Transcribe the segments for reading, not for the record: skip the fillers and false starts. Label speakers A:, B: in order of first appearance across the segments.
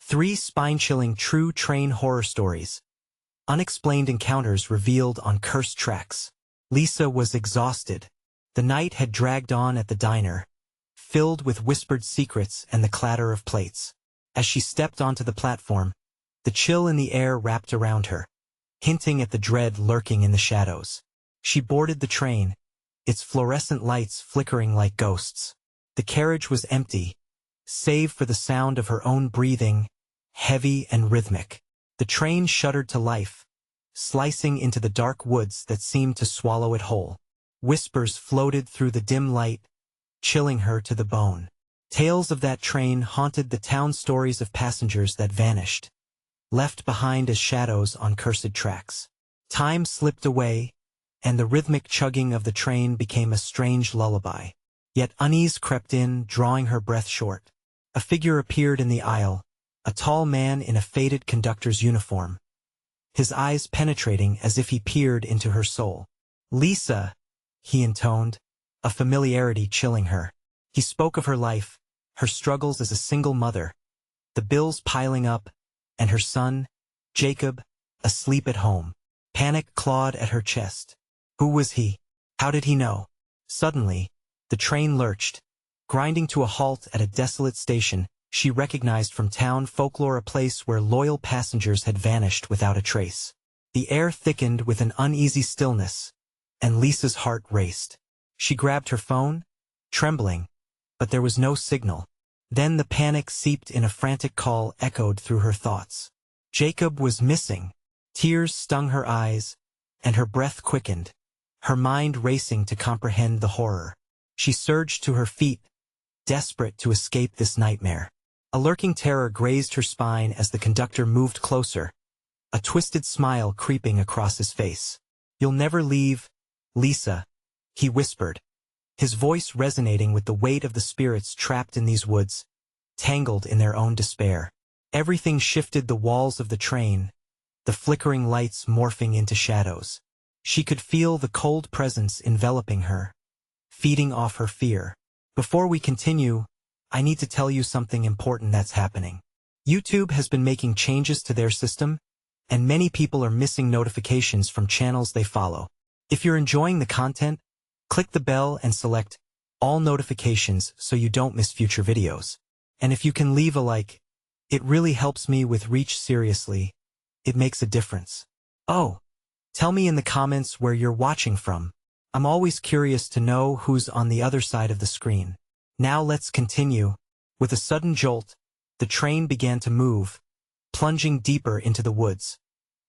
A: 3 spine-chilling true train horror stories. Unexplained encounters revealed on cursed tracks. Lisa was exhausted. The night had dragged on at the diner, filled with whispered secrets and the clatter of plates. As she stepped onto the platform, the chill in the air wrapped around her, hinting at the dread lurking in the shadows. She boarded the train, its fluorescent lights flickering like ghosts. The carriage was empty, save for the sound of her own breathing, heavy and rhythmic. The train shuddered to life, slicing into the dark woods that seemed to swallow it whole. Whispers floated through the dim light, chilling her to the bone. Tales of that train haunted the town, stories of passengers that vanished, left behind as shadows on cursed tracks. Time slipped away, and the rhythmic chugging of the train became a strange lullaby. Yet unease crept in, drawing her breath short. A figure appeared in the aisle, a tall man in a faded conductor's uniform, his eyes penetrating as if he peered into her soul. "Lisa," he intoned, a familiarity chilling her. He spoke of her life, her struggles as a single mother, the bills piling up, and her son, Jacob, asleep at home. Panic clawed at her chest. Who was he? How did he know? Suddenly, the train lurched, grinding to a halt at a desolate station she recognized from town folklore, a place where loyal passengers had vanished without a trace. The air thickened with an uneasy stillness, and Lisa's heart raced. She grabbed her phone, trembling, but there was no signal. Then the panic seeped in, a frantic call echoed through her thoughts. Jacob was missing. Tears stung her eyes, and her breath quickened, her mind racing to comprehend the horror. She surged to her feet, desperate to escape this nightmare. A lurking terror grazed her spine as the conductor moved closer, a twisted smile creeping across his face. "You'll never leave, Lisa," he whispered, his voice resonating with the weight of the spirits trapped in these woods, tangled in their own despair. Everything shifted, the walls of the train, the flickering lights morphing into shadows. She could feel the cold presence enveloping her, feeding off her fear. Before we continue, I need to tell you something important that's happening. YouTube has been making changes to their system, and many people are missing notifications from channels they follow. If you're enjoying the content, click the bell and select all notifications so you don't miss future videos. And if you can leave a like, it really helps me with reach. Seriously, it makes a difference. Oh, tell me in the comments where you're watching from. I'm always curious to know who's on the other side of the screen. Now let's continue. With a sudden jolt, the train began to move, plunging deeper into the woods,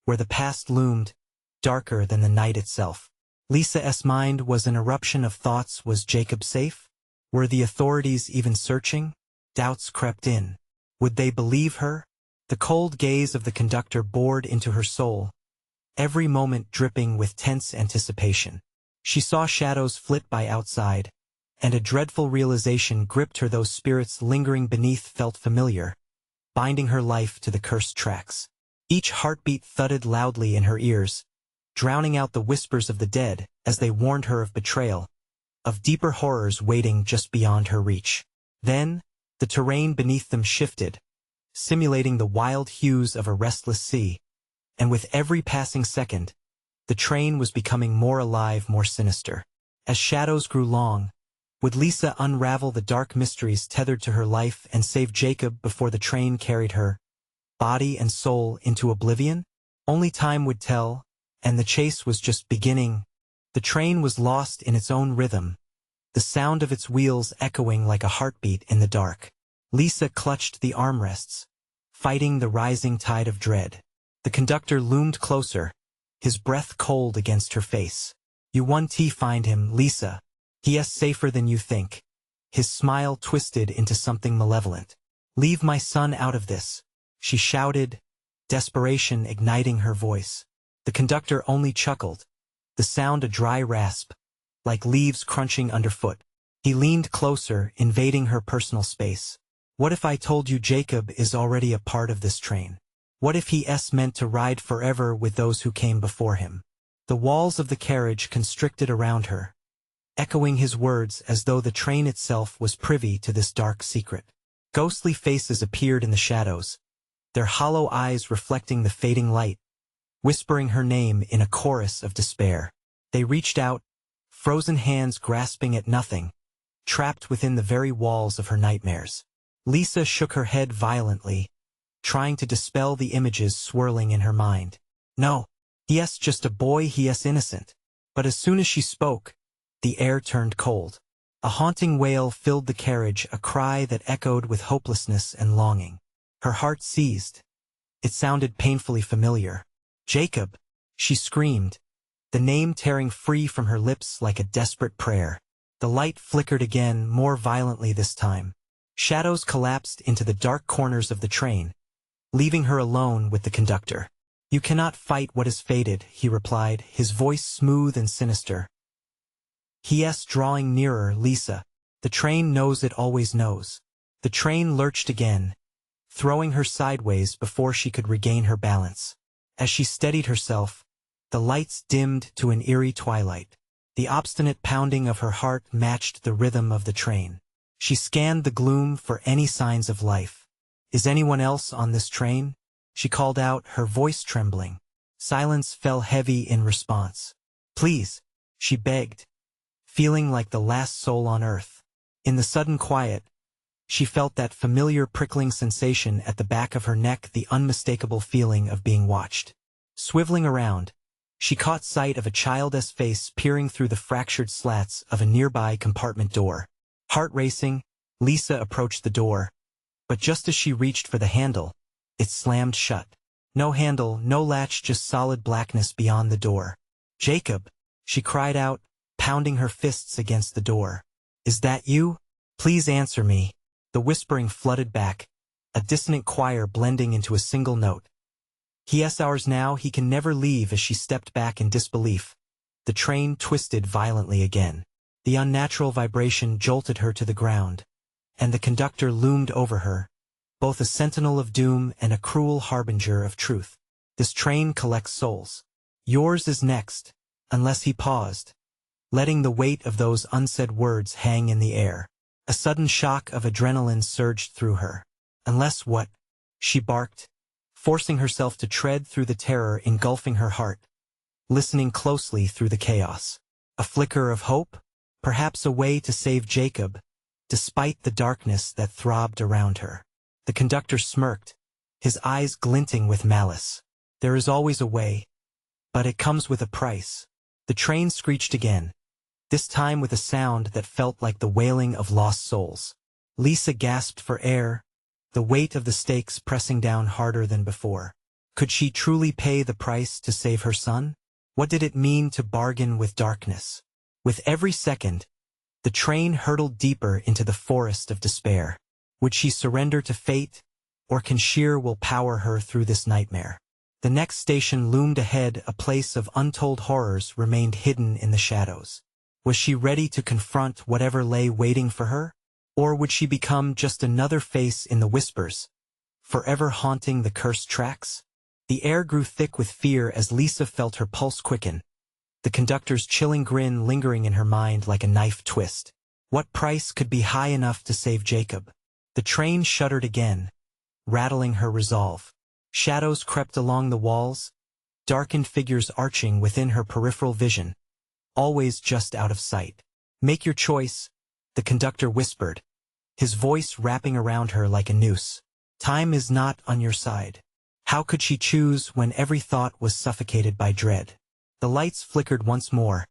A: where the past loomed, darker than the night itself. Lisa's mind was an eruption of thoughts. Was Jacob safe? Were the authorities even searching? Doubts crept in. Would they believe her? The cold gaze of the conductor bored into her soul, every moment dripping with tense anticipation. She saw shadows flit by outside, and a dreadful realization gripped her. Those spirits lingering beneath felt familiar, binding her life to the cursed tracks. Each heartbeat thudded loudly in her ears, drowning out the whispers of the dead as they warned her of betrayal, of deeper horrors waiting just beyond her reach. Then, the terrain beneath them shifted, simulating the wild hues of a restless sea, and with every passing second, the train was becoming more alive, more sinister. As shadows grew long, would Lisa unravel the dark mysteries tethered to her life and save Jacob before the train carried her, body and soul, into oblivion? Only time would tell, and the chase was just beginning. The train was lost in its own rhythm, the sound of its wheels echoing like a heartbeat in the dark. Lisa clutched the armrests, fighting the rising tide of dread. The conductor loomed closer, his breath cold against her face. "You want to find him, Lisa. He is safer than you think." His smile twisted into something malevolent. "Leave my son out of this," she shouted, desperation igniting her voice. The conductor only chuckled, the sound a dry rasp, like leaves crunching underfoot. He leaned closer, invading her personal space. "What if I told you Jacob is already a part of this train? What if he's meant to ride forever with those who came before him?" The walls of the carriage constricted around her, echoing his words as though the train itself was privy to this dark secret. Ghostly faces appeared in the shadows, their hollow eyes reflecting the fading light, whispering her name in a chorus of despair. They reached out, frozen hands grasping at nothing, trapped within the very walls of her nightmares. Lisa shook her head violently, trying to dispel the images swirling in her mind. No, yes, just a boy, yes, innocent. But as soon as she spoke, the air turned cold. A haunting wail filled the carriage, a cry that echoed with hopelessness and longing. Her heart seized. It sounded painfully familiar. Jacob, she screamed, the name tearing free from her lips like a desperate prayer. The light flickered again, more violently this time. Shadows collapsed into the dark corners of the train, leaving her alone with the conductor. "You cannot fight what is fated," he replied, his voice smooth and sinister. He drawing nearer. "Lisa, the train knows it always knows." The train lurched again, throwing her sideways before she could regain her balance. As she steadied herself, the lights dimmed to an eerie twilight. The obstinate pounding of her heart matched the rhythm of the train. She scanned the gloom for any signs of life. "Is anyone else on this train?" she called out, her voice trembling. Silence fell heavy in response. "Please," she begged, feeling like the last soul on earth. In the sudden quiet, she felt that familiar prickling sensation at the back of her neck, the unmistakable feeling of being watched. Swiveling around, she caught sight of a child's face peering through the fractured slats of a nearby compartment door. Heart racing, Lisa approached the door, but just as she reached for the handle, it slammed shut. No handle, no latch, just solid blackness beyond the door. "Jacob," she cried out, pounding her fists against the door. "Is that you? Please answer me." The whispering flooded back, a dissonant choir blending into a single note. "He ours now, he can never leave." As she stepped back in disbelief, the train twisted violently again. The unnatural vibration jolted her to the ground, and the conductor loomed over her, both a sentinel of doom and a cruel harbinger of truth. "This train collects souls. Yours is next." Unless he paused, letting the weight of those unsaid words hang in the air. A sudden shock of adrenaline surged through her. "Unless what?" she barked, forcing herself to tread through the terror engulfing her heart, listening closely through the chaos. A flicker of hope? Perhaps a way to save Jacob, despite the darkness that throbbed around her. The conductor smirked, his eyes glinting with malice. "There is always a way, but it comes with a price." The train screeched again, this time with a sound that felt like the wailing of lost souls. Lisa gasped for air, the weight of the stakes pressing down harder than before. Could she truly pay the price to save her son? What did it mean to bargain with darkness? With every second, the train hurtled deeper into the forest of despair. Would she surrender to fate, or can sheer will power her through this nightmare? The next station loomed ahead, a place of untold horrors remained hidden in the shadows. Was she ready to confront whatever lay waiting for her? Or would she become just another face in the whispers, forever haunting the cursed tracks? The air grew thick with fear as Lisa felt her pulse quicken, the conductor's chilling grin lingering in her mind like a knife twist. What price could be high enough to save Jacob? The train shuddered again, rattling her resolve. Shadows crept along the walls, darkened figures arching within her peripheral vision, always just out of sight. "Make your choice," the conductor whispered, his voice wrapping around her like a noose. "Time is not on your side." How could she choose when every thought was suffocated by dread? The lights flickered once more,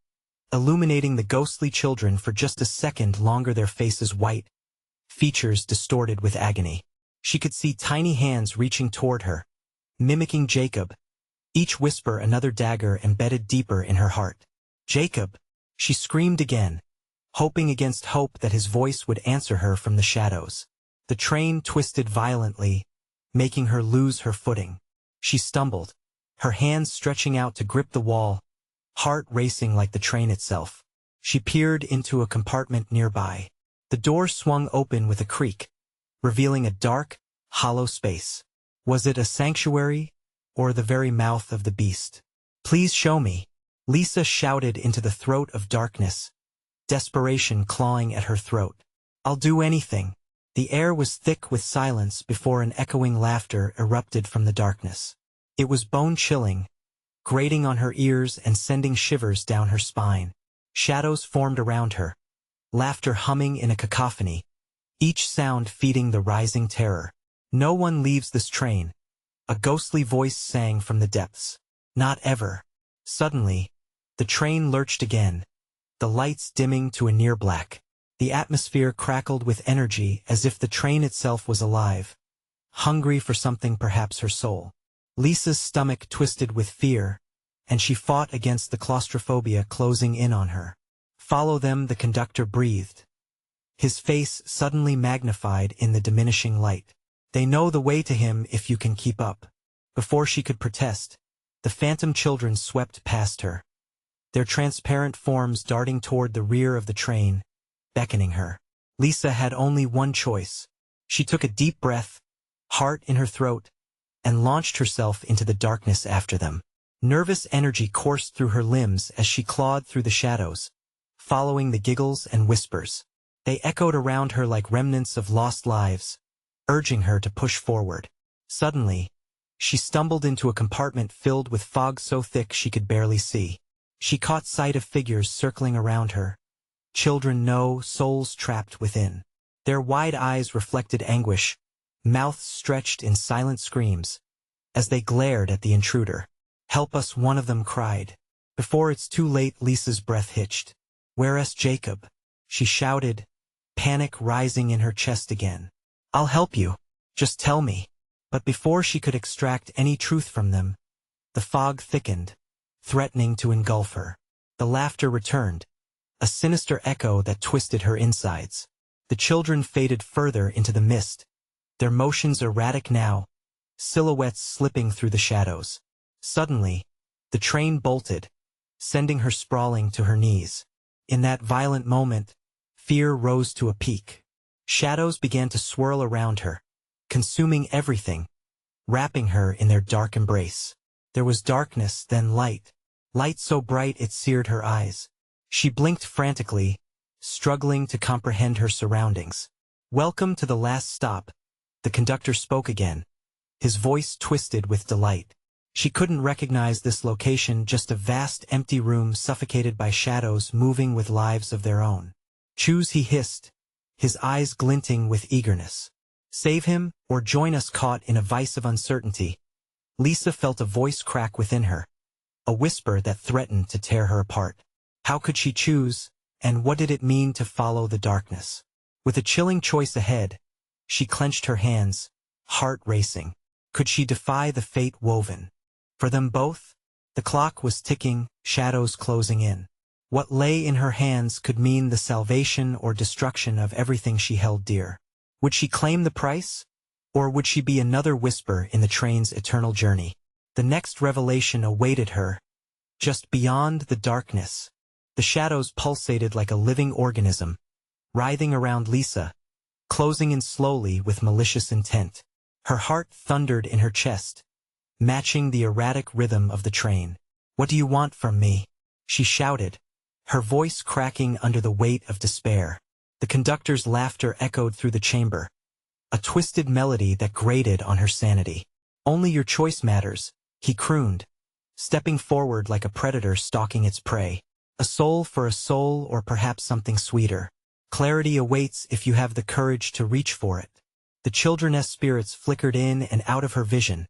A: illuminating the ghostly children for just a second longer, their faces white, features distorted with agony. She could see tiny hands reaching toward her, mimicking Jacob, each whisper another dagger embedded deeper in her heart. "Jacob!" she screamed again, hoping against hope that his voice would answer her from the shadows. The train twisted violently, making her lose her footing. She stumbled, her hands stretching out to grip the wall, heart racing like the train itself. She peered into a compartment nearby. The door swung open with a creak, revealing a dark, hollow space. Was it a sanctuary, or the very mouth of the beast? "Please show me," Lisa shouted into the throat of darkness, desperation clawing at her throat. "I'll do anything." The air was thick with silence before an echoing laughter erupted from the darkness. It was bone-chilling, grating on her ears and sending shivers down her spine. Shadows formed around her, laughter humming in a cacophony, each sound feeding the rising terror. "No one leaves this train," a ghostly voice sang from the depths. "Not ever." Suddenly, the train lurched again, the lights dimming to a near black. The atmosphere crackled with energy as if the train itself was alive, hungry for something, perhaps her soul. Lisa's stomach twisted with fear, and she fought against the claustrophobia closing in on her. "Follow them," the conductor breathed, his face suddenly magnified in the diminishing light. "They know the way to him if you can keep up." Before she could protest, the phantom children swept past her, their transparent forms darting toward the rear of the train, beckoning her. Lisa had only one choice. She took a deep breath, heart in her throat, and launched herself into the darkness after them. Nervous energy coursed through her limbs as she clawed through the shadows, following the giggles and whispers. They echoed around her like remnants of lost lives, urging her to push forward. Suddenly, she stumbled into a compartment filled with fog so thick she could barely see. She caught sight of figures circling around her. Children, no, souls trapped within. Their wide eyes reflected anguish, mouths stretched in silent screams, as they glared at the intruder. "Help us," one of them cried. Before it's too late, Lisa's breath hitched. "Where's Jacob?" she shouted, panic rising in her chest again. "I'll help you. Just tell me." But before she could extract any truth from them, the fog thickened, threatening to engulf her. The laughter returned, a sinister echo that twisted her insides. The children faded further into the mist, their motions erratic now, silhouettes slipping through the shadows. Suddenly, the train bolted, sending her sprawling to her knees. In that violent moment, fear rose to a peak. Shadows began to swirl around her, consuming everything, wrapping her in their dark embrace. There was darkness, then light, light so bright it seared her eyes. She blinked frantically, struggling to comprehend her surroundings. "Welcome to the last stop," the conductor spoke again, his voice twisted with delight. She couldn't recognize this location, just a vast empty room suffocated by shadows moving with lives of their own. "Choose," he hissed, his eyes glinting with eagerness. "Save him, or join us." Caught in a vice of uncertainty, Lisa felt a voice crack within her, a whisper that threatened to tear her apart. How could she choose, and what did it mean to follow the darkness? With a chilling choice ahead, she clenched her hands, heart racing. Could she defy the fate woven for them both? The clock was ticking, shadows closing in. What lay in her hands could mean the salvation or destruction of everything she held dear. Would she claim the price? Or would she be another whisper in the train's eternal journey? The next revelation awaited her. Just beyond the darkness, the shadows pulsated like a living organism, writhing around Lisa, closing in slowly with malicious intent. Her heart thundered in her chest, matching the erratic rhythm of the train. "What do you want from me?" she shouted, her voice cracking under the weight of despair. The conductor's laughter echoed through the chamber, a twisted melody that grated on her sanity. "Only your choice matters," he crooned, stepping forward like a predator stalking its prey. "A soul for a soul, or perhaps something sweeter. Clarity awaits if you have the courage to reach for it." The children's spirits flickered in and out of her vision,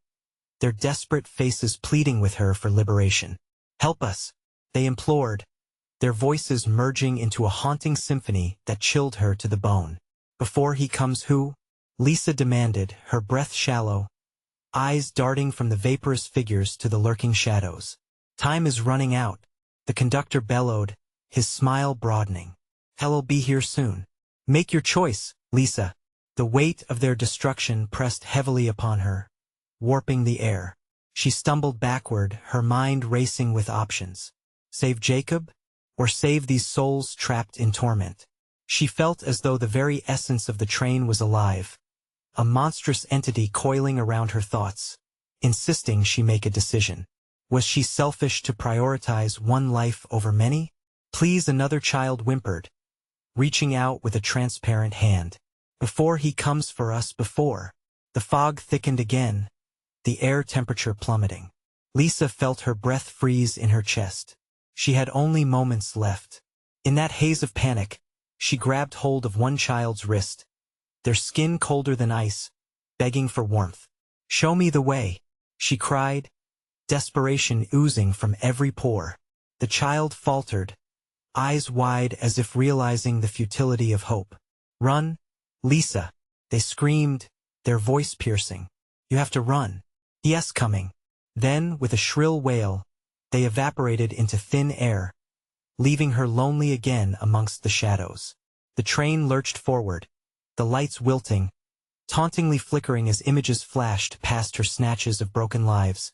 A: their desperate faces pleading with her for liberation. "Help us," they implored, their voices merging into a haunting symphony that chilled her to the bone. "Before he comes, who?" Lisa demanded, her breath shallow, eyes darting from the vaporous figures to the lurking shadows. "Time is running out," the conductor bellowed, his smile broadening. "Hell'll be here soon. Make your choice, Lisa." The weight of their destruction pressed heavily upon her, warping the air. She stumbled backward, her mind racing with options. Save Jacob, or save these souls trapped in torment? She felt as though the very essence of the train was alive, a monstrous entity coiling around her thoughts, insisting she make a decision. Was she selfish to prioritize one life over many? "Please," another child whimpered, reaching out with a transparent hand. Before he comes for us before. The fog thickened again, the air temperature plummeting. Lisa felt her breath freeze in her chest. She had only moments left. In that haze of panic, she grabbed hold of one child's wrist, their skin colder than ice, begging for warmth. "Show me the way," she cried, desperation oozing from every pore. The child faltered, eyes wide as if realizing the futility of hope. "Run, Lisa," they screamed, their voice piercing. "You have to run." "Yes, coming." Then, with a shrill wail, they evaporated into thin air, leaving her lonely again amongst the shadows. The train lurched forward, the lights wilting, tauntingly flickering as images flashed past her snatches of broken lives,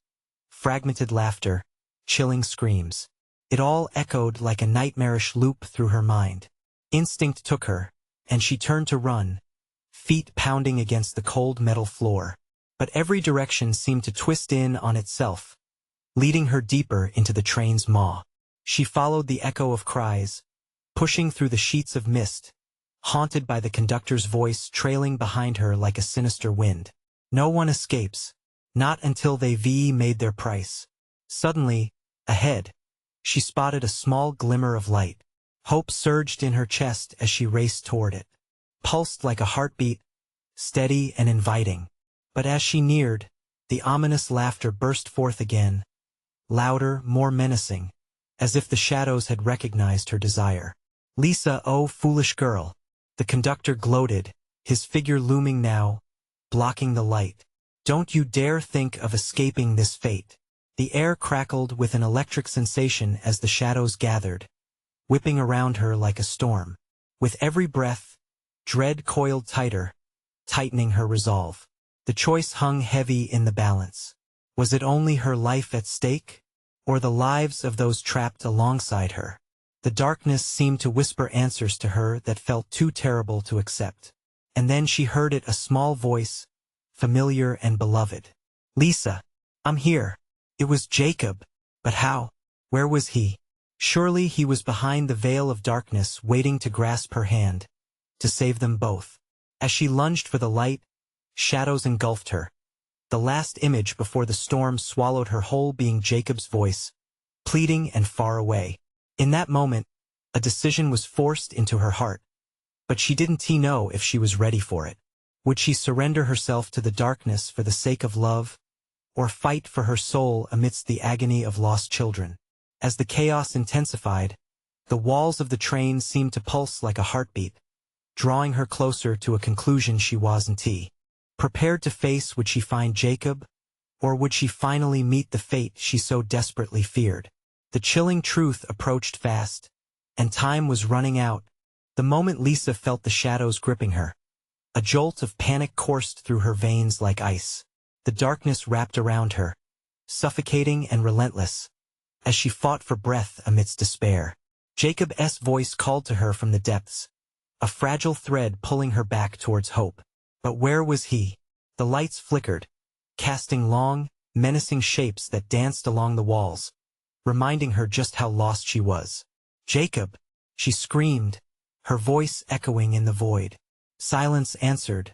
A: fragmented laughter, chilling screams. It all echoed like a nightmarish loop through her mind. Instinct took her, and she turned to run, feet pounding against the cold metal floor. But every direction seemed to twist in on itself, leading her deeper into the train's maw. She followed the echo of cries, pushing through the sheets of mist, haunted by the conductor's voice trailing behind her like a sinister wind. No one escapes, not until they've made their price. Suddenly, ahead, she spotted a small glimmer of light. Hope surged in her chest as she raced toward it, pulsed like a heartbeat, steady and inviting. But as she neared, the ominous laughter burst forth again, louder, more menacing, as if the shadows had recognized her desire. "Lisa, oh foolish girl," the conductor gloated, his figure looming now, blocking the light. "Don't you dare think of escaping this fate." The air crackled with an electric sensation as the shadows gathered, whipping around her like a storm. With every breath, dread coiled tighter, tightening her resolve. The choice hung heavy in the balance. Was it only her life at stake, or the lives of those trapped alongside her? The darkness seemed to whisper answers to her that felt too terrible to accept. And then she heard it, a small voice, familiar and beloved. "Lisa, I'm here." It was Jacob. But how? Where was he? Surely he was behind the veil of darkness, waiting to grasp her hand, to save them both. As she lunged for the light, shadows engulfed her. The last image before the storm swallowed her whole being, Jacob's voice, pleading and far away. In that moment, a decision was forced into her heart. But she didn't know if she was ready for it. Would she surrender herself to the darkness for the sake of love, or fight for her soul amidst the agony of lost children? As the chaos intensified, the walls of the train seemed to pulse like a heartbeat, drawing her closer to a conclusion she wasn't prepared to face. Would she find Jacob, or would she finally meet the fate she so desperately feared? The chilling truth approached fast, and time was running out. The moment Lisa felt the shadows gripping her, a jolt of panic coursed through her veins like ice. The darkness wrapped around her, suffocating and relentless, as she fought for breath amidst despair. Jacob's voice called to her from the depths, a fragile thread pulling her back towards hope. But where was he? The lights flickered, casting long, menacing shapes that danced along the walls, reminding her just how lost she was. "Jacob!" she screamed, her voice echoing in the void. Silence answered,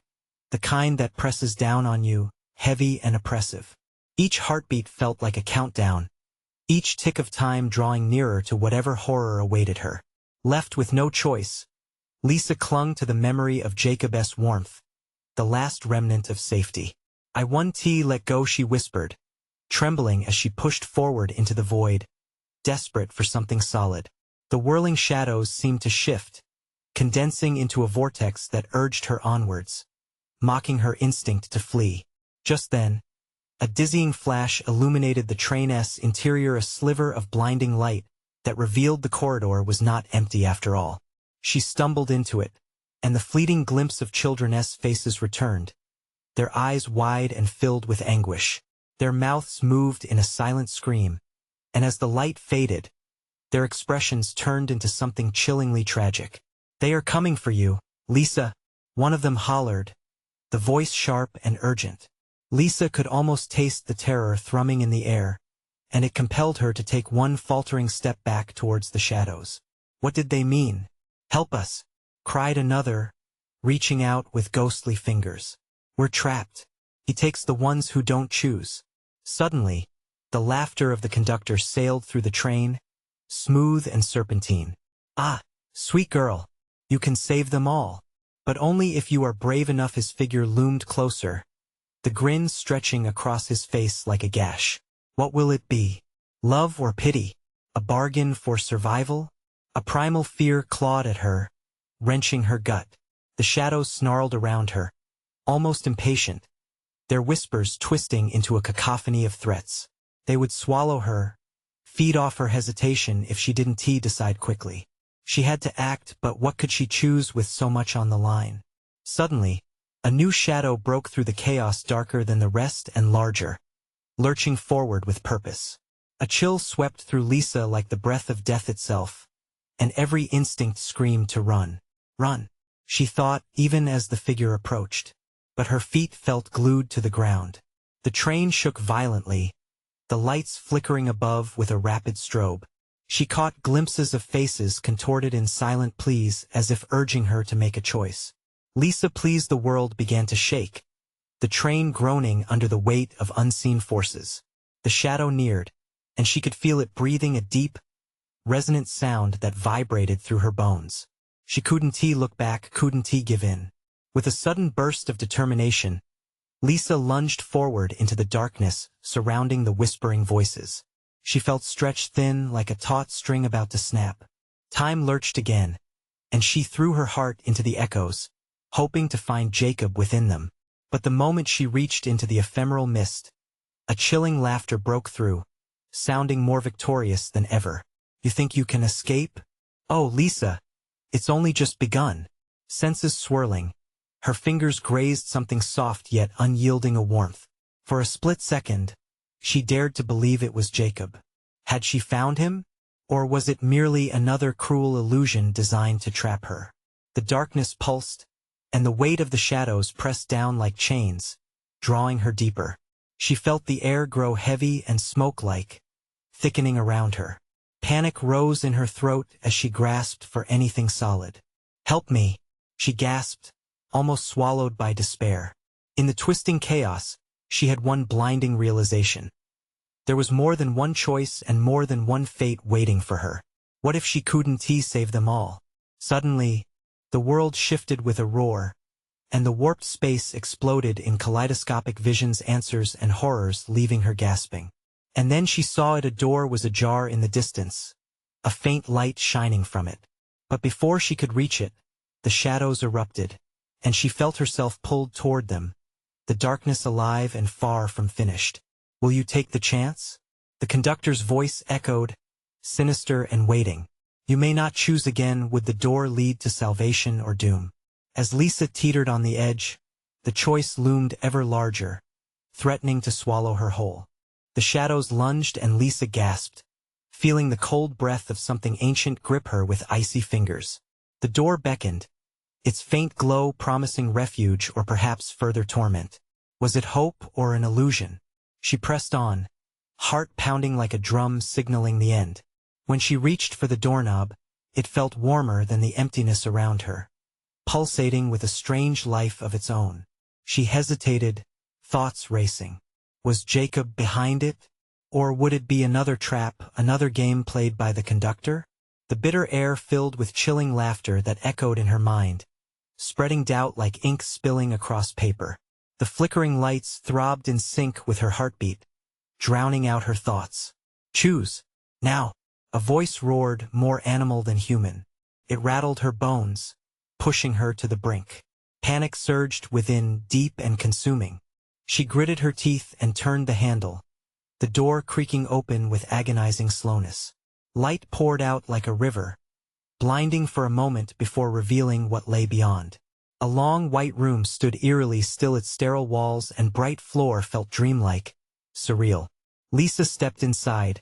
A: the kind that presses down on you, heavy and oppressive. Each heartbeat felt like a countdown, each tick of time drawing nearer to whatever horror awaited her. Left with no choice, Lisa clung to the memory of Jacob's warmth, the last remnant of safety. "I won't let go," she whispered, trembling as she pushed forward into the void, desperate for something solid. The whirling shadows seemed to shift, condensing into a vortex that urged her onwards, mocking her instinct to flee. Just then, a dizzying flash illuminated the train's interior, a sliver of blinding light that revealed the corridor was not empty after all. She stumbled into it, and the fleeting glimpse of children's faces returned, their eyes wide and filled with anguish. Their mouths moved in a silent scream, and as the light faded, their expressions turned into something chillingly tragic. "They are coming for you, Lisa," one of them hollered, the voice sharp and urgent. Lisa could almost taste the terror thrumming in the air, and it compelled her to take one faltering step back towards the shadows. What did they mean? "Help us!" cried another, reaching out with ghostly fingers. We're trapped. He takes the ones who don't choose. Suddenly, the laughter of the conductor sailed through the train, smooth and serpentine. Ah, sweet girl, you can save them all. But only if you are brave enough. His figure loomed closer, the grin stretching across his face like a gash. What will it be? Love or pity? A bargain for survival? A primal fear clawed at her, wrenching her gut. The shadows snarled around her, almost impatient, their whispers twisting into a cacophony of threats. They would swallow her, feed off her hesitation if she didn't decide quickly. She had to act, but what could she choose with so much on the line? Suddenly, a new shadow broke through the chaos, darker than the rest and larger, lurching forward with purpose. A chill swept through Lisa like the breath of death itself, and every instinct screamed to run. Run, she thought, even as the figure approached. But her feet felt glued to the ground. The train shook violently, the lights flickering above with a rapid strobe. She caught glimpses of faces contorted in silent pleas as if urging her to make a choice. Lisa, please. The world began to shake, the train groaning under the weight of unseen forces. The shadow neared, and she could feel it breathing a deep, resonant sound that vibrated through her bones. She couldn't look back, couldn't give in. With a sudden burst of determination, Lisa lunged forward into the darkness surrounding the whispering voices. She felt stretched thin like a taut string about to snap. Time lurched again, and she threw her heart into the echoes, hoping to find Jacob within them. But the moment she reached into the ephemeral mist, a chilling laughter broke through, sounding more victorious than ever. You think you can escape? Oh, Lisa, it's only just begun. Senses swirling, her fingers grazed something soft yet unyielding, a warmth. For a split second, she dared to believe it was Jacob. Had she found him? Or was it merely another cruel illusion designed to trap her? The darkness pulsed, and the weight of the shadows pressed down like chains, drawing her deeper. She felt the air grow heavy and smoke-like, thickening around her. Panic rose in her throat as she grasped for anything solid. Help me, she gasped, almost swallowed by despair. In the twisting chaos, she had one blinding realization. There was more than one choice and more than one fate waiting for her. What if she couldn't save them all? Suddenly, the world shifted with a roar, and the warped space exploded in kaleidoscopic visions, answers and horrors, leaving her gasping. And then she saw it. A door was ajar in the distance, a faint light shining from it. But before she could reach it, the shadows erupted, and she felt herself pulled toward them, the darkness alive and far from finished. Will you take the chance? The conductor's voice echoed, sinister and waiting. You may not choose again. Would the door lead to salvation or doom? As Lisa teetered on the edge, the choice loomed ever larger, threatening to swallow her whole. The shadows lunged and Lisa gasped, feeling the cold breath of something ancient grip her with icy fingers. The door beckoned, its faint glow promising refuge or perhaps further torment. Was it hope or an illusion? She pressed on, heart pounding like a drum signaling the end. When she reached for the doorknob, it felt warmer than the emptiness around her, pulsating with a strange life of its own. She hesitated, thoughts racing. Was Jacob behind it? Or would it be another trap, another game played by the conductor? The bitter air filled with chilling laughter that echoed in her mind, spreading doubt like ink spilling across paper. The flickering lights throbbed in sync with her heartbeat, drowning out her thoughts. Choose, now. A voice roared, more animal than human. It rattled her bones, pushing her to the brink. Panic surged within, deep and consuming. She gritted her teeth and turned the handle, the door creaking open with agonizing slowness. Light poured out like a river, blinding for a moment before revealing what lay beyond. A long white room stood eerily still, its sterile walls and bright floor felt dreamlike, surreal. Lisa stepped inside,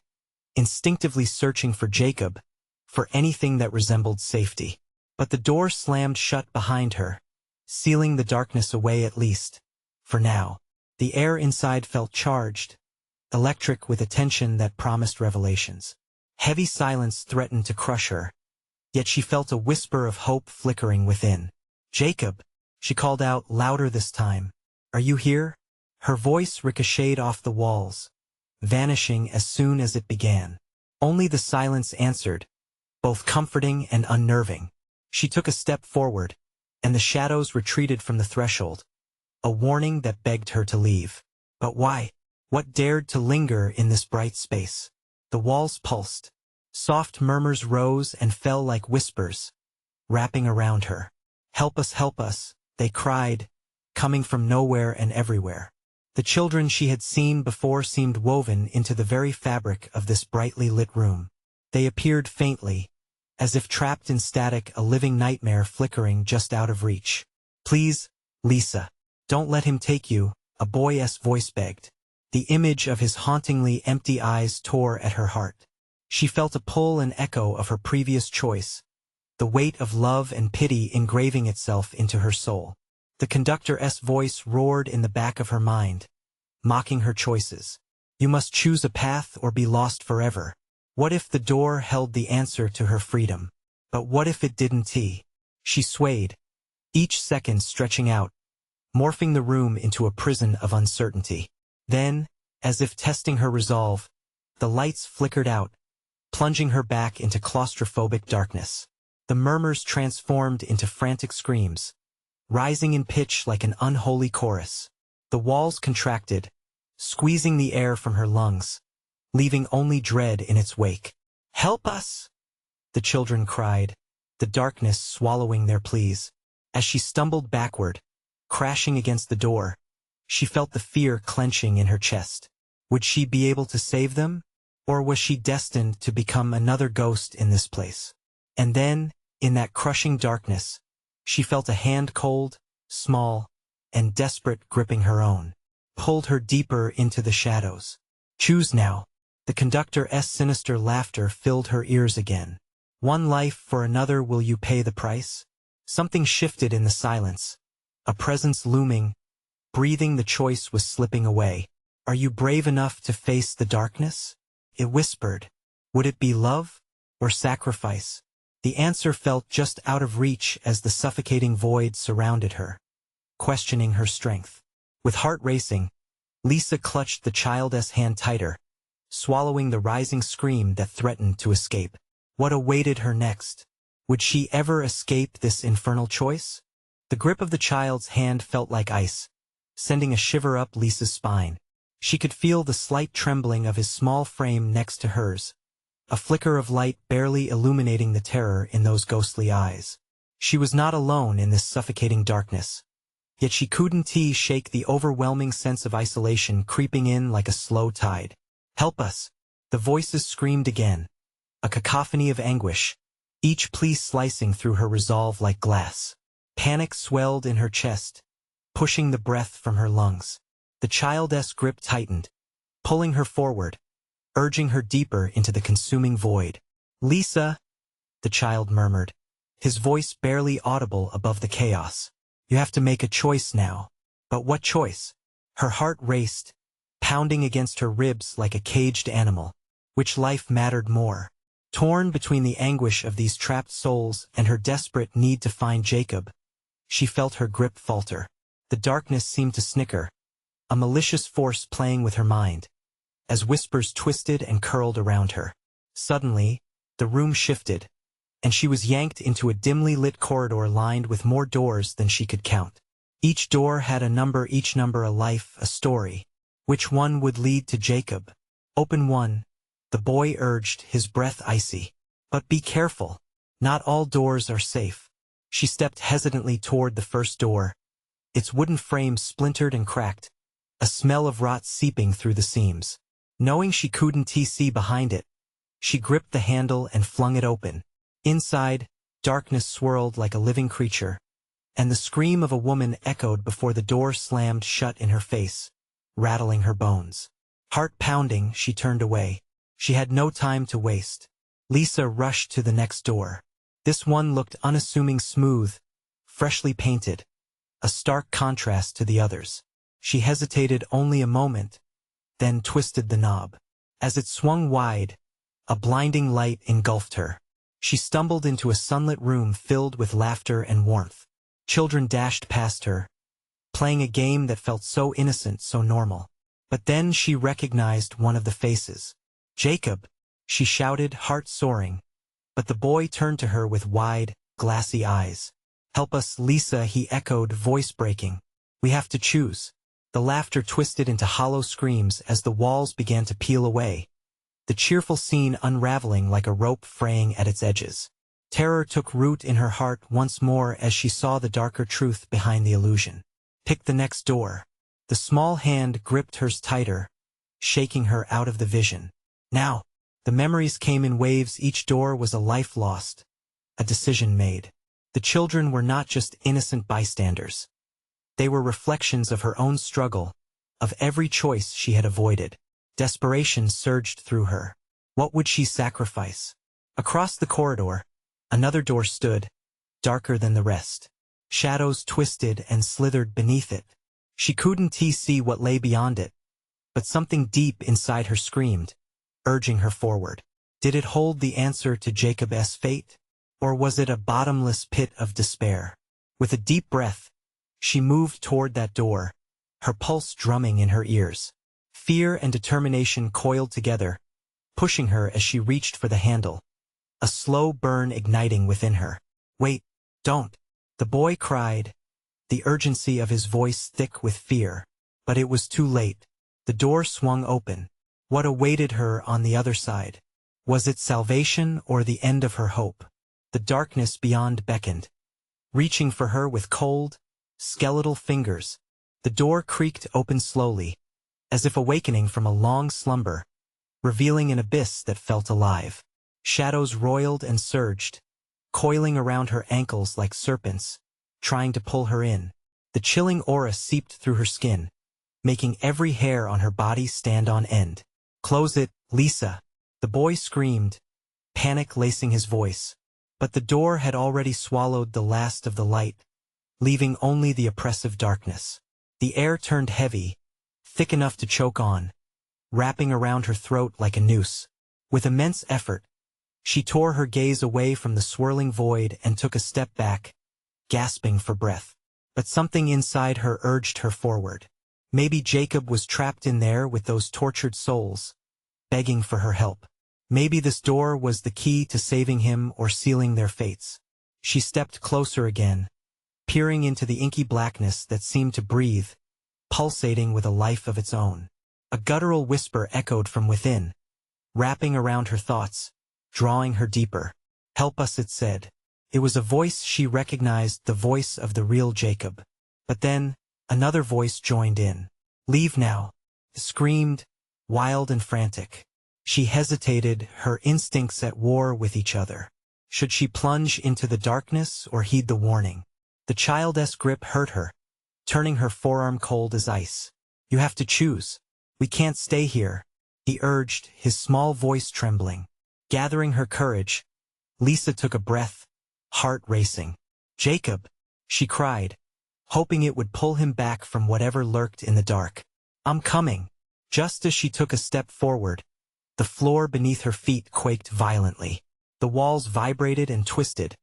A: instinctively searching for Jacob, for anything that resembled safety. But the door slammed shut behind her, sealing the darkness away, at least for now. The air inside felt charged, electric, with a tension that promised revelations. Heavy silence threatened to crush her, yet she felt a whisper of hope flickering within. Jacob, She called out louder this time. "Are you here?" Her voice ricocheted off the walls, vanishing as soon as it began. Only the silence answered, both comforting and unnerving. She took a step forward, and the shadows retreated from the threshold, a warning that begged her to leave. But why? What dared to linger in this bright space? The walls pulsed. Soft murmurs rose and fell like whispers, wrapping around her. Help us," they cried, coming from nowhere and everywhere. The children she had seen before seemed woven into the very fabric of this brightly lit room. They appeared faintly, as if trapped in static, a living nightmare flickering just out of reach. "Please, Lisa, don't let him take you," a boy's voice begged. The image of his hauntingly empty eyes tore at her heart. She felt a pull and echo of her previous choice, the weight of love and pity engraving itself into her soul. The conductor's voice roared in the back of her mind, mocking her choices. You must choose a path or be lost forever. What if the door held the answer to her freedom? But what if it didn't? She swayed, each second stretching out, morphing the room into a prison of uncertainty. Then, as if testing her resolve, the lights flickered out, plunging her back into claustrophobic darkness. The murmurs transformed into frantic screams, rising in pitch like an unholy chorus. The walls contracted, squeezing the air from her lungs, leaving only dread in its wake. "Help us!" the children cried, the darkness swallowing their pleas. As she stumbled backward, crashing against the door, she felt the fear clenching in her chest. Would she be able to save them? Or was she destined to become another ghost in this place? And then, in that crushing darkness, she felt a hand cold, small, and desperate gripping her own, pulled her deeper into the shadows. "Choose now." The conductor's sinister laughter filled her ears again. "One life for another, will you pay the price?" Something shifted in the silence, a presence looming, breathing the choice was slipping away. "Are you brave enough to face the darkness?" It whispered. Would it be love or sacrifice? The answer felt just out of reach as the suffocating void surrounded her, questioning her strength. With heart racing, Lisa clutched the child's hand tighter, swallowing the rising scream that threatened to escape. What awaited her next? Would she ever escape this infernal choice? The grip of the child's hand felt like ice, sending a shiver up Lisa's spine. She could feel the slight trembling of his small frame next to hers, a flicker of light barely illuminating the terror in those ghostly eyes. She was not alone in this suffocating darkness, yet she couldn't shake the overwhelming sense of isolation creeping in like a slow tide. "Help us!" The voices screamed again, a cacophony of anguish, each plea slicing through her resolve like glass. Panic swelled in her chest, pushing the breath from her lungs. The child's grip tightened, pulling her forward, urging her deeper into the consuming void. "Lisa," the child murmured, his voice barely audible above the chaos. "You have to make a choice now." But what choice? Her heart raced, pounding against her ribs like a caged animal. Which life mattered more? Torn between the anguish of these trapped souls and her desperate need to find Jacob, she felt her grip falter. The darkness seemed to snicker, a malicious force playing with her mind, as whispers twisted and curled around her. Suddenly, the room shifted, and she was yanked into a dimly lit corridor lined with more doors than she could count. Each door had a number, each number a life, a story. Which one would lead to Jacob? "Open one," the boy urged, his breath icy. "But be careful. Not all doors are safe." She stepped hesitantly toward the first door, its wooden frame splintered and cracked, a smell of rot seeping through the seams. Knowing she couldn't see behind it, she gripped the handle and flung it open. Inside, darkness swirled like a living creature, and the scream of a woman echoed before the door slammed shut in her face, rattling her bones. Heart pounding, she turned away. She had no time to waste. Lisa rushed to the next door. This one looked unassuming, smooth, freshly painted, a stark contrast to the others. She hesitated only a moment, then twisted the knob. As it swung wide, a blinding light engulfed her. She stumbled into a sunlit room filled with laughter and warmth. Children dashed past her, playing a game that felt so innocent, so normal. But then she recognized one of the faces. "Jacob!" she shouted, heart soaring. But the boy turned to her with wide, glassy eyes. "Help us, Lisa," he echoed, voice breaking. "We have to choose." The laughter twisted into hollow screams as the walls began to peel away, the cheerful scene unraveling like a rope fraying at its edges. Terror took root in her heart once more as she saw the darker truth behind the illusion. "Pick the next door." The small hand gripped hers tighter, shaking her out of the vision. Now, the memories came in waves. Each door was a life lost, a decision made. The children were not just innocent bystanders. They were reflections of her own struggle, of every choice she had avoided. Desperation surged through her. What would she sacrifice? Across the corridor, another door stood, darker than the rest. Shadows twisted and slithered beneath it. She couldn't see what lay beyond it, but something deep inside her screamed, urging her forward. Did it hold the answer to Jacob's fate? Or was it a bottomless pit of despair? With a deep breath, she moved toward that door, her pulse drumming in her ears. Fear and determination coiled together, pushing her as she reached for the handle, a slow burn igniting within her. "Wait, don't!" the boy cried, the urgency of his voice thick with fear. But it was too late. The door swung open. What awaited her on the other side? Was it salvation or the end of her hope? The darkness beyond beckoned, reaching for her with cold, skeletal fingers. The door creaked open slowly, as if awakening from a long slumber, revealing an abyss that felt alive. Shadows roiled and surged, coiling around her ankles like serpents, trying to pull her in. The chilling aura seeped through her skin, making every hair on her body stand on end. "Close it, Lisa!" the boy screamed, panic lacing his voice. But the door had already swallowed the last of the light, leaving only the oppressive darkness. The air turned heavy, thick enough to choke on, wrapping around her throat like a noose. With immense effort, she tore her gaze away from the swirling void and took a step back, gasping for breath. But something inside her urged her forward. Maybe Jacob was trapped in there with those tortured souls, begging for her help. Maybe this door was the key to saving him or sealing their fates. She stepped closer again, peering into the inky blackness that seemed to breathe, pulsating with a life of its own. A guttural whisper echoed from within, wrapping around her thoughts, drawing her deeper. "Help us," it said. It was a voice she recognized, the voice of the real Jacob. But then, another voice joined in. "Leave now," it screamed, wild and frantic. She hesitated, her instincts at war with each other. Should she plunge into the darkness or heed the warning? The child's grip hurt her, turning her forearm cold as ice. "You have to choose. We can't stay here," he urged, his small voice trembling. Gathering her courage, Lisa took a breath, heart racing. "Jacob!" she cried, hoping it would pull him back from whatever lurked in the dark. "I'm coming." Just as she took a step forward, the floor beneath her feet quaked violently. The walls vibrated and twisted,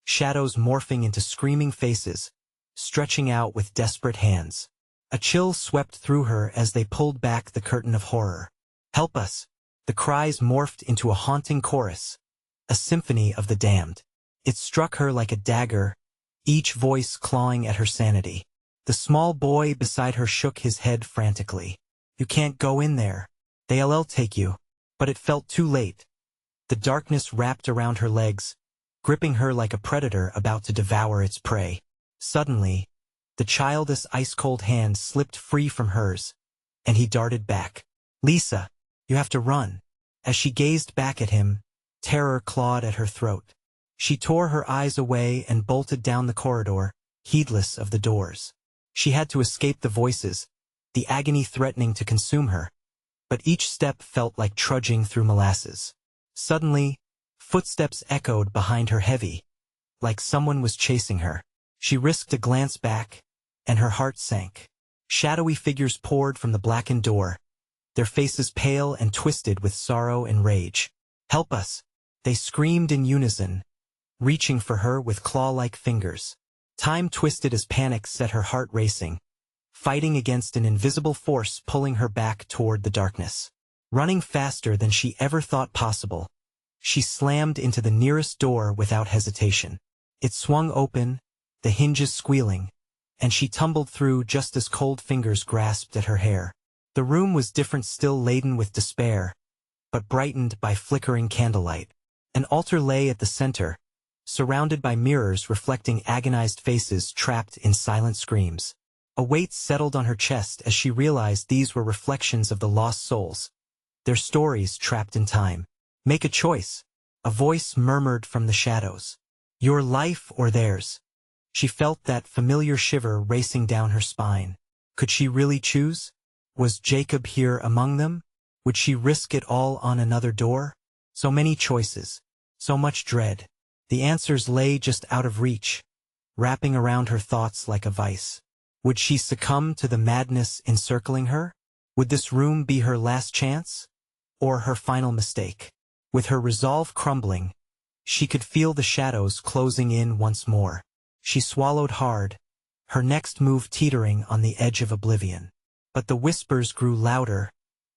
A: shadows morphing into screaming faces, stretching out with desperate hands. A chill swept through her as they pulled back the curtain of horror. "Help us!" The cries morphed into a haunting chorus, a symphony of the damned. It struck her like a dagger, each voice clawing at her sanity. The small boy beside her shook his head frantically. "You can't go in there. They'll take you." But it felt too late. The darkness wrapped around her legs, gripping her like a predator about to devour its prey. Suddenly, the child's ice-cold hand slipped free from hers, and he darted back. "Lisa, you have to run." As she gazed back at him, terror clawed at her throat. She tore her eyes away and bolted down the corridor, heedless of the doors. She had to escape the voices, the agony threatening to consume her. But each step felt like trudging through molasses. Suddenly, footsteps echoed behind her heavy, like someone was chasing her. She risked a glance back, and her heart sank. Shadowy figures poured from the blackened door, their faces pale and twisted with sorrow and rage. "Help us!" they screamed in unison, reaching for her with claw-like fingers. Time twisted as panic set her heart racing, fighting against an invisible force pulling her back toward the darkness. Running faster than she ever thought possible, she slammed into the nearest door without hesitation. It swung open, the hinges squealing, and she tumbled through just as cold fingers grasped at her hair. The room was different, still laden with despair, but brightened by flickering candlelight. An altar lay at the center, surrounded by mirrors reflecting agonized faces trapped in silent screams. A weight settled on her chest as she realized these were reflections of the lost souls, their stories trapped in time. Make a choice, a voice murmured from the shadows. Your life or theirs. She felt that familiar shiver racing down her spine. Could she really choose? Was Jacob here among them? Would she risk it all on another door? So many choices, so much dread. The answers lay just out of reach, wrapping around her thoughts like a vice. Would she succumb to the madness encircling her? Would this room be her last chance? Or her final mistake? With her resolve crumbling, she could feel the shadows closing in once more. She swallowed hard, her next move teetering on the edge of oblivion. But the whispers grew louder,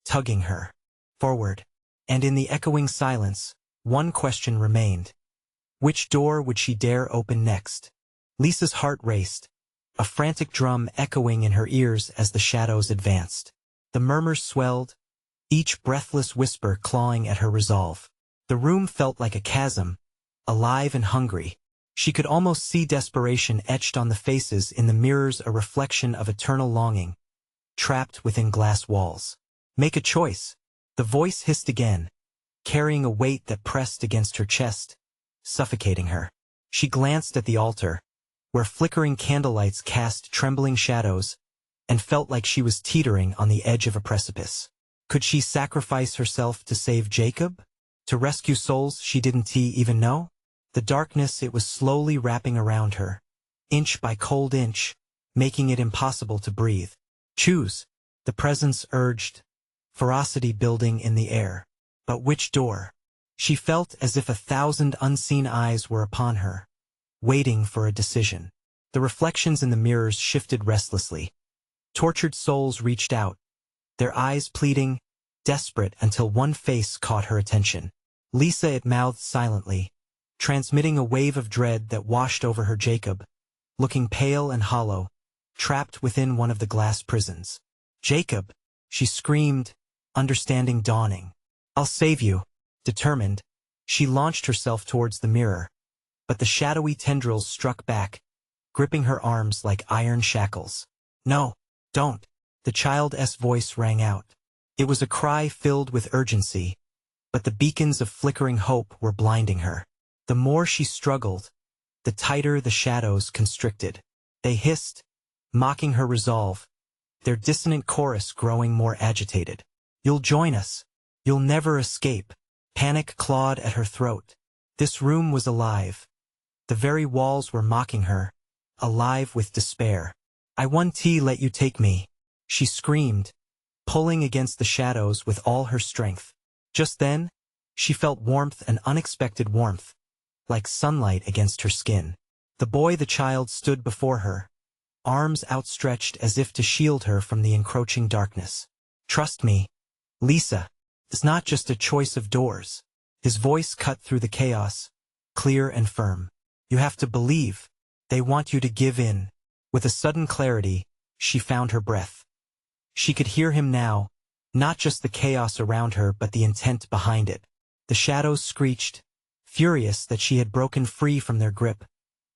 A: tugging her forward. And in the echoing silence, one question remained. Which door would she dare open next? Lisa's heart raced, a frantic drum echoing in her ears as the shadows advanced. The murmurs swelled, each breathless whisper clawing at her resolve. The room felt like a chasm, alive and hungry. She could almost see desperation etched on the faces in the mirrors, a reflection of eternal longing, trapped within glass walls. Make a choice. The voice hissed again, carrying a weight that pressed against her chest, suffocating her. She glanced at the altar, where flickering candlelights cast trembling shadows, and felt like she was teetering on the edge of a precipice. Could she sacrifice herself to save Jacob? To rescue souls she didn't even know? The darkness, it was slowly wrapping around her, inch by cold inch, making it impossible to breathe. Choose, the presence urged, ferocity building in the air. But which door? She felt as if 1,000 unseen eyes were upon her, waiting for a decision. The reflections in the mirrors shifted restlessly. Tortured souls reached out, their eyes pleading, desperate, until one face caught her attention. Lisa, it mouthed silently, transmitting a wave of dread that washed over her. Jacob, looking pale and hollow, trapped within one of the glass prisons. Jacob, she screamed, understanding dawning. I'll save you. Determined, she launched herself towards the mirror, but the shadowy tendrils struck back, gripping her arms like iron shackles. No, don't, the child's voice rang out. It was a cry filled with urgency, but the beacons of flickering hope were blinding her. The more she struggled, the tighter the shadows constricted. They hissed, mocking her resolve, their dissonant chorus growing more agitated. You'll join us. You'll never escape. Panic clawed at her throat. This room was alive. The very walls were mocking her, alive with despair. I won't let you take me, she screamed, pulling against the shadows with all her strength. Just then, she felt warmth, an unexpected warmth, like sunlight against her skin. The boy, the child, stood before her, arms outstretched as if to shield her from the encroaching darkness. Trust me, Lisa. It's not just a choice of doors. His voice cut through the chaos, clear and firm. You have to believe. They want you to give in. With a sudden clarity, she found her breath. She could hear him now, not just the chaos around her but the intent behind it. The shadows screeched, furious that she had broken free from their grip,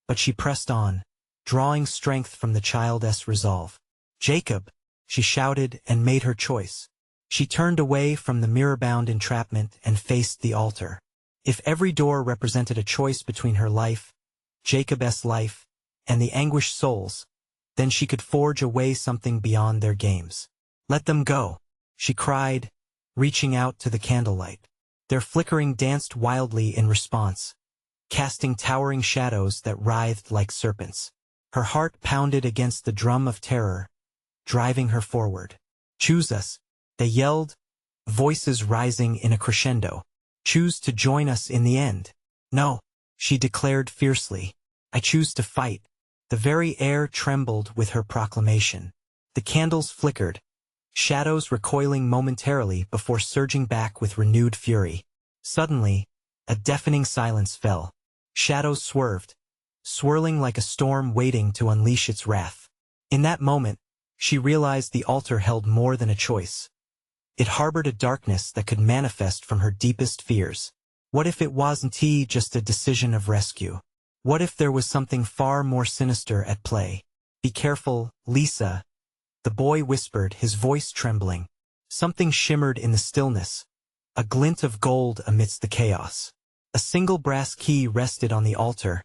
A: but she pressed on, drawing strength from the child's resolve. Jacob, she shouted, and made her choice. She turned away from the mirror-bound entrapment and faced the altar. If every door represented a choice between her life, Jacob's life, and the anguished souls, then she could forge a way something beyond their games. Let them go, she cried, reaching out to the candlelight. Their flickering danced wildly in response, casting towering shadows that writhed like serpents. Her heart pounded against the drum of terror, driving her forward. Choose us, they yelled, voices rising in a crescendo. Choose to join us in the end. No, she declared fiercely. I choose to fight. The very air trembled with her proclamation. The candles flickered, shadows recoiling momentarily before surging back with renewed fury. Suddenly, a deafening silence fell. Shadows swerved, swirling like a storm waiting to unleash its wrath. In that moment, she realized the altar held more than a choice. It harbored a darkness that could manifest from her deepest fears. What if it wasn't just a decision of rescue? What if there was something far more sinister at play? Be careful, Lisa, the boy whispered, his voice trembling. Something shimmered in the stillness, a glint of gold amidst the chaos. A single brass key rested on the altar,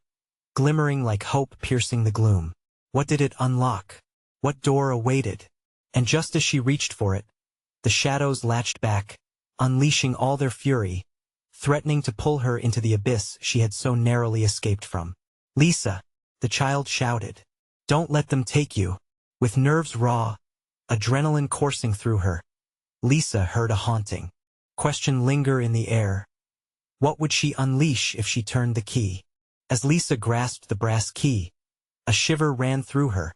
A: glimmering like hope piercing the gloom. What did it unlock? What door awaited? And just as she reached for it, the shadows latched back, unleashing all their fury, threatening to pull her into the abyss she had so narrowly escaped from. Lisa, the child shouted. Don't let them take you. With nerves raw, adrenaline coursing through her, Lisa heard a haunting question linger in the air. What would she unleash if she turned the key? As Lisa grasped the brass key, a shiver ran through her,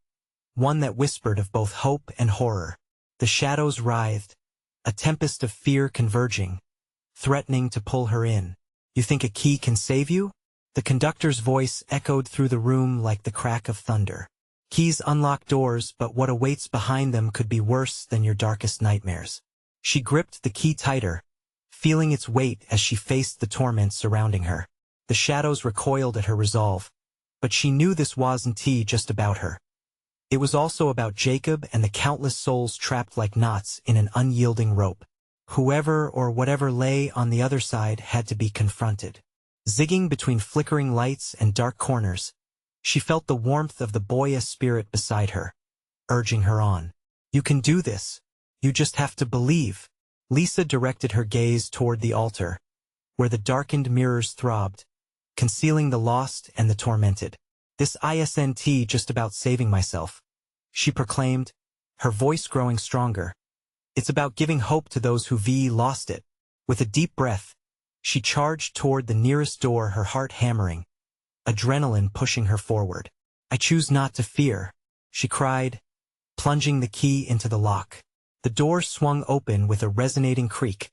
A: one that whispered of both hope and horror. The shadows writhed, a tempest of fear converging, threatening to pull her in. You think a key can save you? The conductor's voice echoed through the room like the crack of thunder. Keys unlock doors, but what awaits behind them could be worse than your darkest nightmares. She gripped the key tighter, feeling its weight as she faced the torment surrounding her. The shadows recoiled at her resolve, but she knew this wasn't just about her. It was also about Jacob and the countless souls trapped like knots in an unyielding rope. Whoever or whatever lay on the other side had to be confronted. Zigging between flickering lights and dark corners, she felt the warmth of the boyish spirit beside her, urging her on. You can do this. You just have to believe. Lisa directed her gaze toward the altar, where the darkened mirrors throbbed, concealing the lost and the tormented. This isn't just about saving myself, she proclaimed, her voice growing stronger. It's about giving hope to those who've lost it. With a deep breath, she charged toward the nearest door, her heart hammering, adrenaline pushing her forward. I choose not to fear, she cried, plunging the key into the lock. The door swung open with a resonating creak,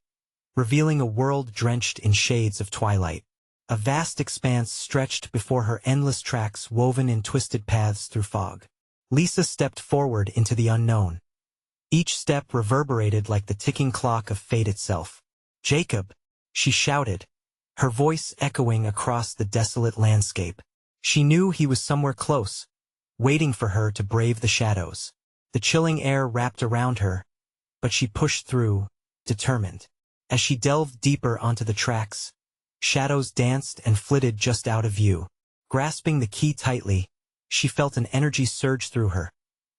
A: revealing a world drenched in shades of twilight. A vast expanse stretched before her, endless tracks woven in twisted paths through fog. Lisa stepped forward into the unknown. Each step reverberated like the ticking clock of fate itself. Jacob, she shouted, her voice echoing across the desolate landscape. She knew he was somewhere close, waiting for her to brave the shadows. The chilling air wrapped around her, but she pushed through, determined. As she delved deeper onto the tracks, shadows danced and flitted just out of view. Grasping the key tightly, she felt an energy surge through her,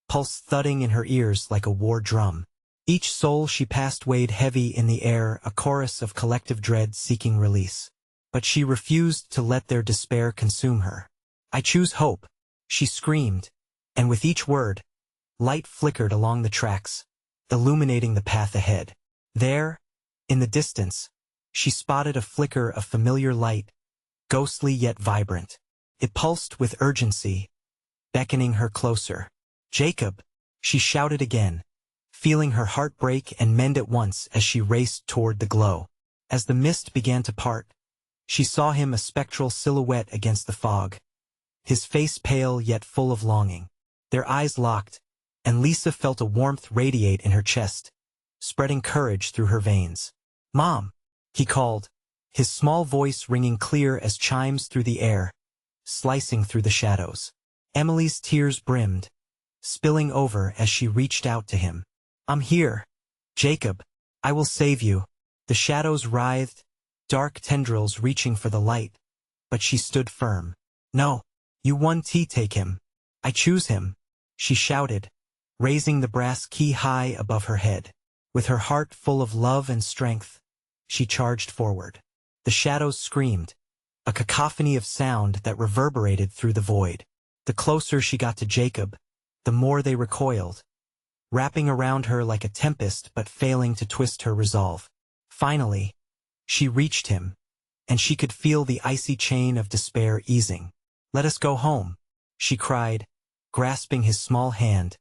A: pulse thudding in her ears like a war drum. Each soul she passed weighed heavy in the air, a chorus of collective dread seeking release. But she refused to let their despair consume her. I choose hope, she screamed, and with each word, light flickered along the tracks, illuminating the path ahead. There, in the distance, she spotted a flicker of familiar light, ghostly yet vibrant. It pulsed with urgency, beckoning her closer. Jacob, she shouted again, feeling her heart break and mend at once as she raced toward the glow. As the mist began to part, she saw him, a spectral silhouette against the fog, his face pale yet full of longing. Their eyes locked, and Lisa felt a warmth radiate in her chest, spreading courage through her veins. Mom, he called, his small voice ringing clear as chimes through the air, slicing through the shadows. Emily's tears brimmed, spilling over as she reached out to him. I'm here, Jacob. I will save you. The shadows writhed, dark tendrils reaching for the light, but she stood firm. No, you won't take him. I choose him, she shouted, raising the brass key high above her head. With her heart full of love and strength, she charged forward. The shadows screamed, a cacophony of sound that reverberated through the void. The closer she got to Jacob, the more they recoiled, wrapping around her like a tempest but failing to twist her resolve. Finally, she reached him, and she could feel the icy chain of despair easing. Let us go home, she cried, grasping his small hand,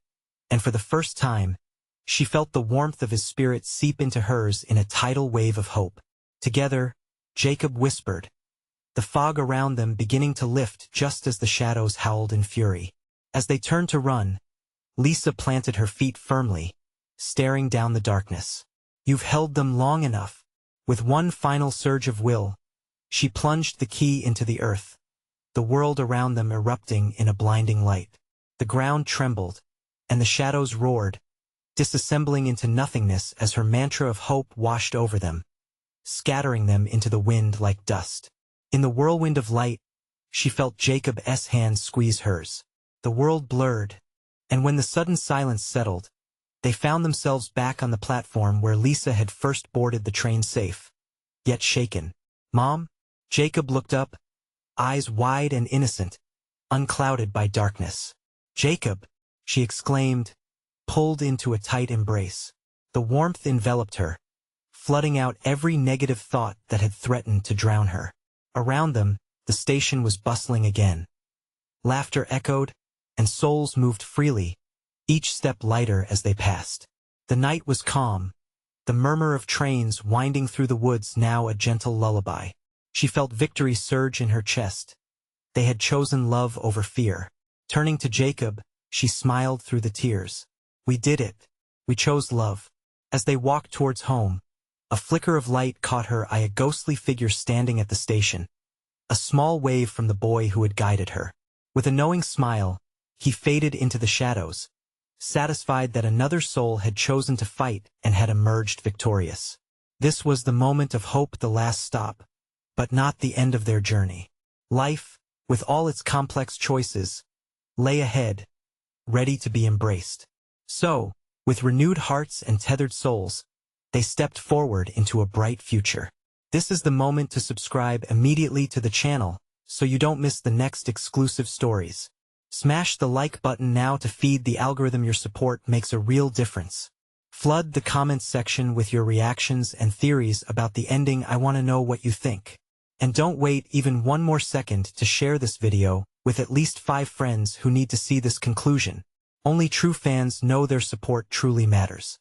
A: and for the first time, she felt the warmth of his spirit seep into hers in a tidal wave of hope. Together, Jacob whispered, the fog around them beginning to lift just as the shadows howled in fury. As they turned to run, Lisa planted her feet firmly, staring down the darkness. You've held them long enough. With one final surge of will, she plunged the key into the earth, the world around them erupting in a blinding light. The ground trembled, and the shadows roared, disassembling into nothingness as her mantra of hope washed over them, scattering them into the wind like dust. In the whirlwind of light, she felt Jacob's hand squeeze hers. The world blurred, and when the sudden silence settled, they found themselves back on the platform where Lisa had first boarded the train safe, yet shaken. Mom? Jacob looked up, eyes wide and innocent, unclouded by darkness. Jacob, she exclaimed, pulled into a tight embrace. The warmth enveloped her, flooding out every negative thought that had threatened to drown her. Around them, the station was bustling again. Laughter echoed, and souls moved freely, each step lighter as they passed. The night was calm, the murmur of trains winding through the woods now a gentle lullaby. She felt victory surge in her chest. They had chosen love over fear. Turning to Jacob, she smiled through the tears. We did it. We chose love. As they walked towards home, a flicker of light caught her eye, a ghostly figure standing at the station, a small wave from the boy who had guided her. With a knowing smile, he faded into the shadows, satisfied that another soul had chosen to fight and had emerged victorious. This was the moment of hope, the last stop, but not the end of their journey. Life, with all its complex choices, lay ahead, ready to be embraced. So, with renewed hearts and tethered souls, they stepped forward into a bright future. This is the moment to subscribe immediately to the channel so you don't miss the next exclusive stories. Smash the like button now to feed the algorithm. Your support makes a real difference. Flood the comments section with your reactions and theories about the ending. I want to know what you think. And don't wait even one more second to share this video with at least 5 friends who need to see this conclusion. Only true fans know their support truly matters.